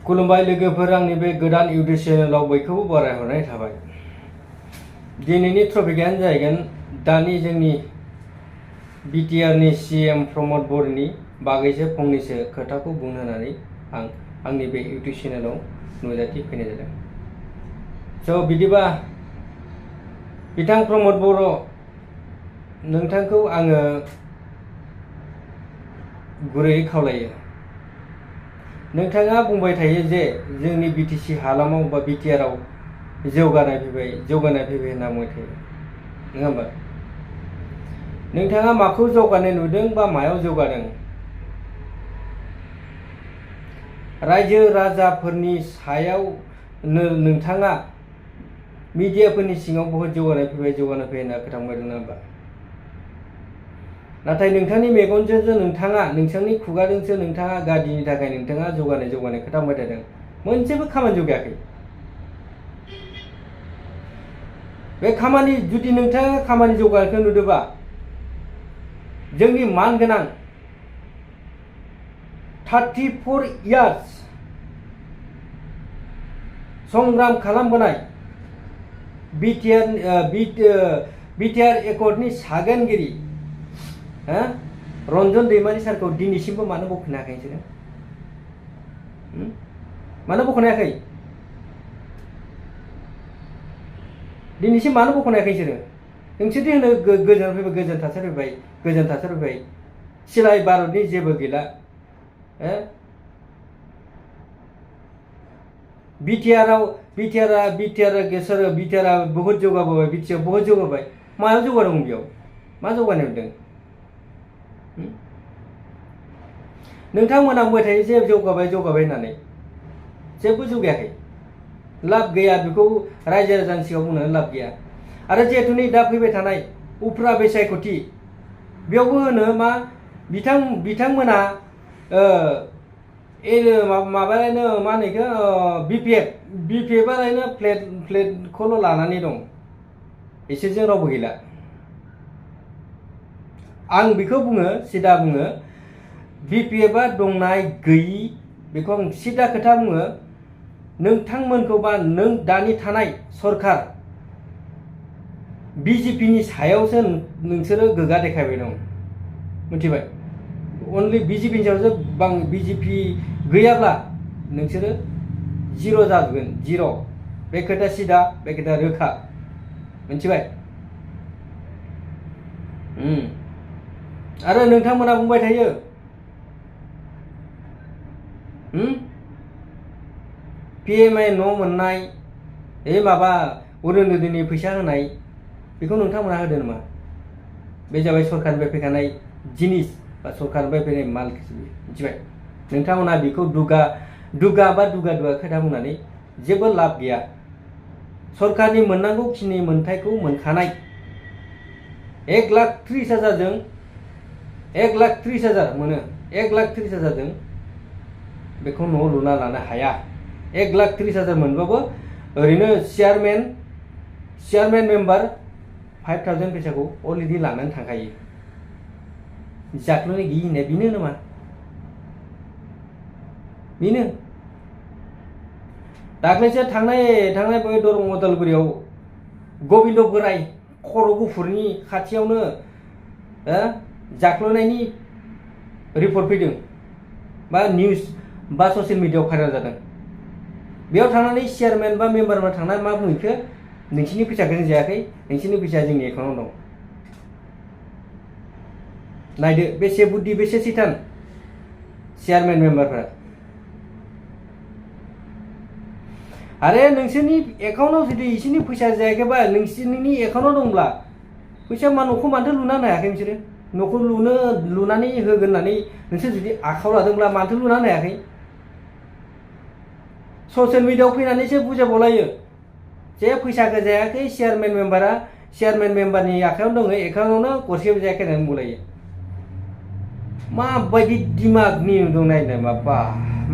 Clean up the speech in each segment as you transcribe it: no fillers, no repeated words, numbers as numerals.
खुलुमबाय लोगोफोर, आंनि बे गोदान इउटुब चेनेलाव बयखौबो बरायहरनाय थाबाय। दिनैनि टपिकआनो जाहैगोन दानि जोंनि बिटिआरनि सीएम प्रमद बर'नि बागैसो फंनैसो खोथाखौ बुंनो होननानै आं आंनि बे इउटुब चेनेलाव नुजाथि फैनाय जादों। स' बिदिबा बिथां प्रमद बर', नोंथांखौ आङो गुरैयै खावलायो। नोंथाङा बुंबाय थायो जे जोंनि बिटिसि हालामाव बा बिटिआरआव जौगानाय फैबाय होनना बुंबाय थायो, नङा होमबा? नोंथाङा माखौ जौगानाय नुदों बा मायाव जौगादों? रायजो राजाफोरनि सायाव नोंथाङा मिडियाफोरनि सिङाव बहुद जौगानाय फैबाय होनना खोथा बुंबाय दं, नङा होमबा? नाथाय नोंथांनि मेगनजोंसो नोंथांनि खुगाजोंसो नोंथाङा गादिनि थाखाय नोंथाङा जौगानाय खोथा बुंबाय थादों। मोनसेबो खामानि जौगायाखै। बे खामानि जुदि नोंथाङा खामानि जौगानायखौ नुदोंबा, जोंनि मानगोनां 34 इयार्स संग्राम खालामबोनाय बिटिआर एकर्डनि सागोनगिरि रन्जन दैमारि सारखौ दिनैसिमबो मानो बख'नो हायाखै नोंसोरो? मानो बख'नो हायाखै? दिनैसिम मानो बख'नो हायाखै नोंसोरो? नोंसोरदि होनो गोजोन थासारि फैबाय, सिलाय भारतनि जेबो गैला। बिटिआरआ बहुत जौगाबोबाय, बिटिआर बहुत जौगाबाय। मायाव जौगादों? बेयाव मा जौगानाय नुदों? नोंथांमोना बुंबाय थायो जे जौगाबाय होननानै, जेबो जौगायाखै। लाब गैया, बेखौ रायजो राजानि सिगाङाव बुंनानै लाब गैया। आरो जिहेतु नै दा फैबाय थानाय उफ्रा बिसायख'थि, बेयावबो होनो मा बिथांमोना माबालायनो मा होनो बेखौ बिपिएफआलायनो प्लेटखौल' लानानै दं, बिसोरजों रावबो गैला। आं बेखौ सिदा बुङो, बिपिएफआ दंनाय गैयि बेखौ आं सिदा खोथा बुङो। नोंथांमोनखौ बा नों दानि थानाय सरखार बिजेपिनि सायावसो नोंसोरो गोगा देखायबाय दं, मिथिबाय? अनलि बिजेपिनि सायावसो बिजेपि गैयाब्ला नोंसोरो जिर' जागोन, जिर'। बे खोथा सिदा, बे खोथा रोखा, मिथिबाय? आरो नोंथांमोना बुंबाय थायो पिएमआइ न' मोननाय, माबा अरुनदयनि फैसा होनाय, बेखौ नोंथांमोना होदो नामा? बे जाबाय सरकारनिफ्राय फैखानाय जिनिस बा सरकारनिफ्राय फैनाय माल, मिथिबाय? नोंथांमोना बेखौ दुगा खोथा बुंनानै जेबो लाब गैया। सरकारनि मोननांगौ खिनि मोनथायखौ मोनखानाय 1,30,000जों 1,30,000 मोनो, 1,30,000जों बेखौ न' लुना लानो हाया। 1,30,000 मोनबाबो ओरैनो चेयारमेन मेम्बार 5,000 फैसाखौ अलरेडि लानानै थांखायो। जाख्ल'नाय गैयि होननाया बेनो नामा? बेनो। दाख्लैसो थांनाय बे दरं उदालगुरियाव गबिन्द बोराय खर' गुफुरनि खाथियावनो जाख्ल'नायनि रिपर्ट फैदों बा निउस बा ससियेल मिडियाआव भाइरेल जादों। बेयाव थांनानै चेयारमेन बा मेम्बारफोरा थांनानै मा बुंहैखो? नोंसिनि फैसाखौ जों जायाखै, नोंसिनि फैसाया जोंनि एकाउन्टाव दं। नायदो बेसे बुद्धि, बेसे सैतान चेयारमेन मेम्बारफोरा। आरो नोंसोरनि एकाउन्टाव जुदि इसोरनि फैसा जायाखैबा, नोंसोरनि एकाउन्टाव दंब्ला फैसा न'खौ मानोथो लुना होनो हायाखै नोंसोरो? न'खौ लुनानै होगोन होननानै नोंसोर जुदि आखायाव लादोंब्ला मानोथो लुना होनो हायाखै? ससियेल मिडियाआव फैनानैसो बुजाबावलायो जे फैसाखौ जायाखै, चेयारमेन मेम्बारनि आखायावनो दङ, एकाउन्टावनो गरसेबो जायाखै होननानै बुंलायो। माबायदि दिमागनि नुदों नायनाय, माबा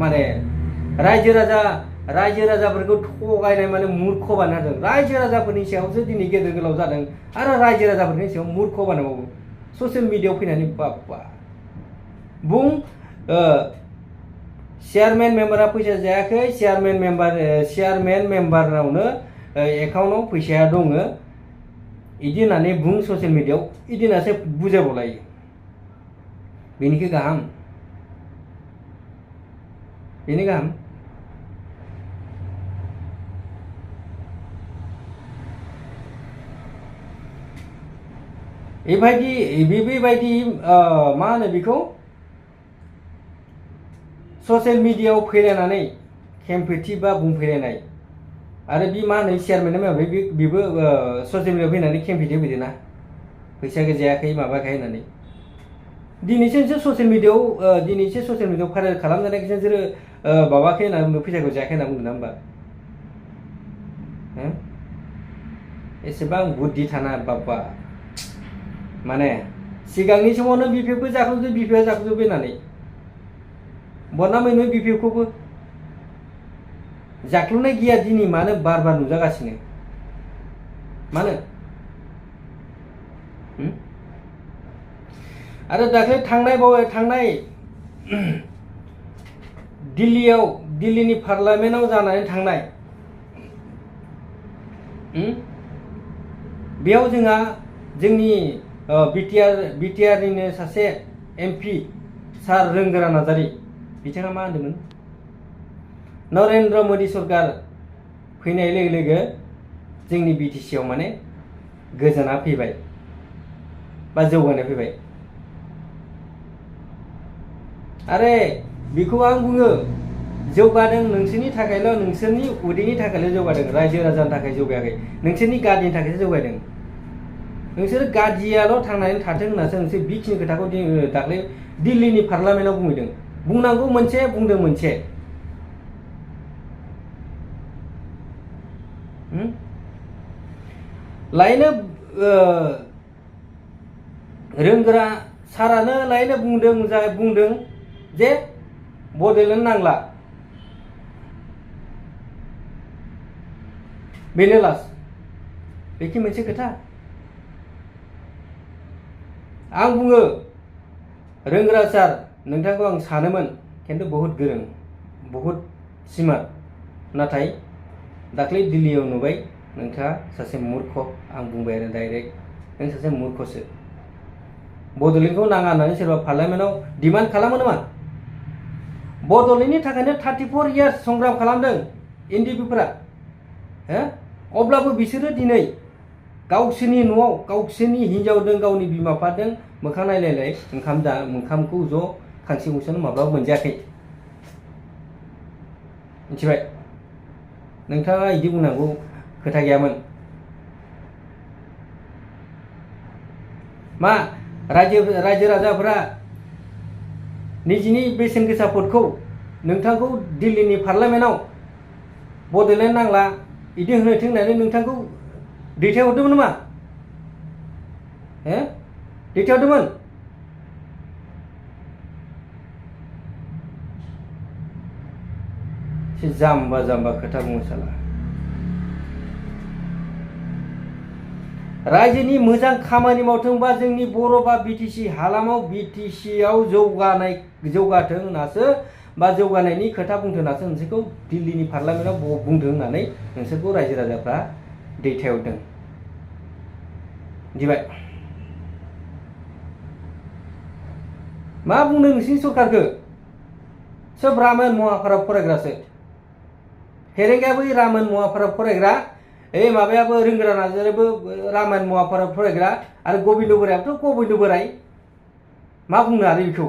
माने रायजो राजाफोरखौ थगायनाय, माने मुर्ख बानायदों। रायजो राजाफोरनि सायावसो दिनै गेदेर गोलाव जादों, आरो रायजो राजाफोरनि सायाव मुर्ख बानायबावो ससियेल मिडियाआव फैनानै। बाबा बुं चेयारमेन मेम्बारा फैसा जायाखै, चेयारमेन मेम्बारनावनो एकाउन्टाव फैसाया दङ इदि होननानै बुं ससियेल मिडियायाव, इदि होननासो बुजायबावलायो। बेनिखि गाहाम, बेनि गाहाम। बेबायदि मा होनो बेखौ ससियेल मिडियायाव फैलायनानै खेमफेथि बा बुंफैलायनाय आरो बे मा होनो चेयारमेना बेबो ससियेल मिडियायाव फैनानै खेमफेथि फैदोंना फैसा जायाखै माबाखै होननानै। दिनैसो ससियेल मिडियायाव भाइरेल खालामजानायखौसो नोंसोरो माबाखै होनना बुंदों, फैसाखौ जायाखै होनना बुंदों ना होमबा? एसेबां बुद्धि थाना बाबा, माने सिगांनि समावनो बिपिएफखौ जाख्ल'जोब, बिपिएफआ जाख्ल'जोब होननानै बनामैनो बिपिएफखौबो जाख्ल'नाय गैया। दिनै मानो बार बार नुजागासिनो, मानो? आरो दाख्लै थांनाय दिल्लीनि पार्लामेन्टआव जानानै थांनाय बेयाव जोंनि बिटिआरनिनो सासे एमपि सार रोंगोरा नार्जारि बिथाङा मा होनदोंमोन? नरेन्द्र मोदी सरकार फैनाय लोगो लोगो जोंनि बिटिसिआव माने गोजोना फैबाय बा जौगानाय फैबाय। आरे बेखौ आं बुङो, जौगादों नोंसोरनि थाखायल', नोंसोरनि उदैनि थाखायल' जौगादों, रायजो राजानि थाखाय जौगायाखै, नोंसोरनि गादिनि थाखायसो जौगादों। नोंसोर गादियाल' थांनानै थाथों होननासो नोंसोर बेखिनि खोथाखौ दाख्लै दिल्लीनि पार्लामेन्टआव बुंहैदों। बुंनांगौ मोनसे, बुंदों मोनसे। लायनो रोंगोरा सारानो लायनो बुंदों जे बड'लेण्ड नांला, बेनो लास्ट। बेखि मोनसे खोथा। आं बुङो, रोंगोरा सार नोंथांखौ आं सानोमोन, खिन्थु बहुत गोरों, बहुत स्मार्ट, नाथाय दाख्लै दिल्लीयाव नुबाय नोंथाङा सासे मूर्ख। आं बुंबाय आरो डाइरेक्ट, नों सासे मूर्खसो। बड'लेण्डखौ नाङा होननानै सोरबा पार्लामेन्टआव डिमान्ड खालामो नामा? बड'लेण्डनि थाखायनो 34 इयार्स संग्राम खालामदों एनडिपिफोरा। अब्लाबो बिसोरो दिनै गावसोरनि न'आव गावसोरनि हिन्जावजों गावनि बिमा बिफाजों मोखां नायलायलाय ओंखामखौ ज' खांसि गंसेयावनो माब्लाबा मोनजायाखै। मिथिबाय? नोंथाङा बिदि बुंनांगौ खोथा गैयामोन। मा रायजो राजाफोरा निजिनि बेसेन गोसा भटखौ नोंथांखौ दिल्लीनि पार्लामेन्टआव बड'लेण्ड नांला बिदि होनोथों होननानै नोंथांखौ दैथायहरदोंमोन नामा? दैथायहरदोंमोन? एसे जाम्बा खोथा बुङो साला। रायजोनि मोजां खामानि मावथोंबा जोंनि बर' बा बिटिसि हालामाव बिटिसिआव जौगाथों होननासो बा जौगानायनि खोथा बुंथों होननासो नोंसोरखौ दिल्लीनि पार्लामेन्टआव बुंथों होननानै नोंसोरखौ रायजो राजाफ्रा दैथायहरदों। मिथिबाय? मा बुंदों नोंसिनि सरकारखौ? सोब रामायण महाभारत फरायग्रासो। फेरेंगायाबो रामायण महाभारत फरायग्रा, माबायाबो रोंगोरा नार्जारियाबो रामायण महाभारत फरायग्रा, आरो गबिन्द बोरायाबोथ' गबिन्द बोराय। मा बुंनो आरो बेखौ?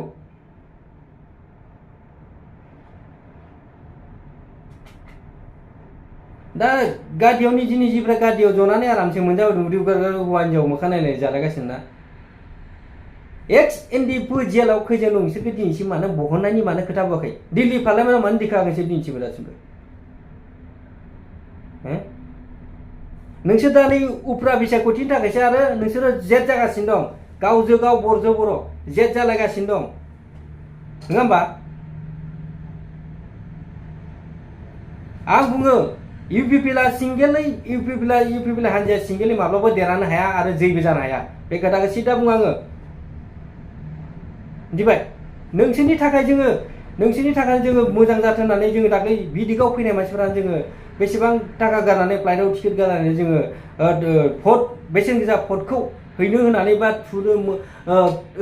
दा गादियाव निजिफ्रा गादियाव जनानै आरामसे मोनजाबोदों, उदै गारगार हौवा हिन्जाव मोखां नायलाय जालायगासिनो ना। एक्स एनडिएफबि जेलाव खैजोन दं बिसोरखौ दिनैसिम मानो बहननायनि मानो खोथा बुङाखै? दिल्ली पार्लामेन्टआव मानो देखायाखै दिनैसिमबो दासिमबो? नोंसोर दा नै उफ्रा बिसायख'थिनि थाखायसो आरो नोंसोरो जेद जागासिनो दं, गावजों गाव बरजों बर' जेद जालायगासिनो दं, नङा होमबा? आं बुङो इउपिपिएलआ हान्जाया सिंगेलै माब्लाबा देरहानो हाया आरो जैबो जानो हाया। बे खोथाखौ सिदा बुङो आङो। मिथिबाय? नोंसोरनि थाखाय जोङो नोंसोरनि थाखाय जोङो मोजां जाथों होननानै जोङो दाख्लै बिदिगाव फैनाय मानसिफोरा जोङो बेसेबां थाखा गारनानै फ्लाइटआव टिकेट गारनानै जोङो भट बेसेन गोसा भटखौ हैनो होनानै बा थुनो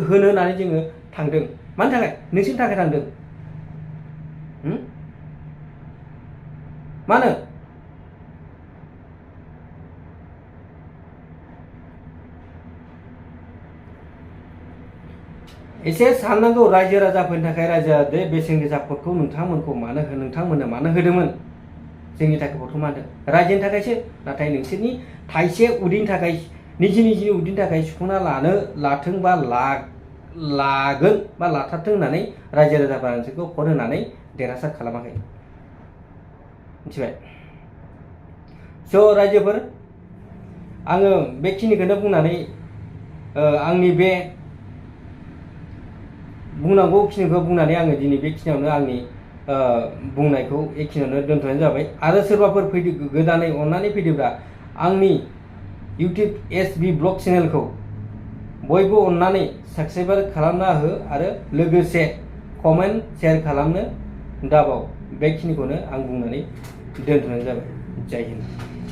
होनो होनानै जोङो थांदों। मानि थाखाय? नोंसोरनि थाखाय थांदों। मानो? एसे साननांगौ रायजो राजाफोरनि थाखाय रायजोआ दे बेसेन गोसा भटखौ नोंथांमोननो मानो होदोंमोन? जोंनि थाखाय भटखौ मानो होदों? रायजोनि थाखायसो। नाथाय नोंसोरनि थाइसे उदैनि थाखाय निजिनि उदैनि थाखाय सुफुंना लाथों बा लागोन बा लाथारथों होननानै रायजो राजाफोरा नोंसोरखौ भट होनानै देरहासार खालामाखै। मिथिबाय? स' रायजोफोर, आङो बेखिनिखौनो बुंनानै आंनि बे बुंनांगौ खिनिखौ बुंनानै आङो दिनै बेखिनियावनो आंनि बुंनायखौ एखिनियावनो दोनथ'नाय जाबाय। आरो सोरबाफोर गोदानै अननानै फैदोंब्ला आंनि इउटिउब SB ब्लग चेनेलखौ बयबो अननानै साबस्क्राइब खालामना हो आरो लोगोसे कमेन्ट शेयार खालामनो दाबाव। बेखिनिखौनो आं बुंनानै दोनथ'नाय जाबाय। जय हिन्द।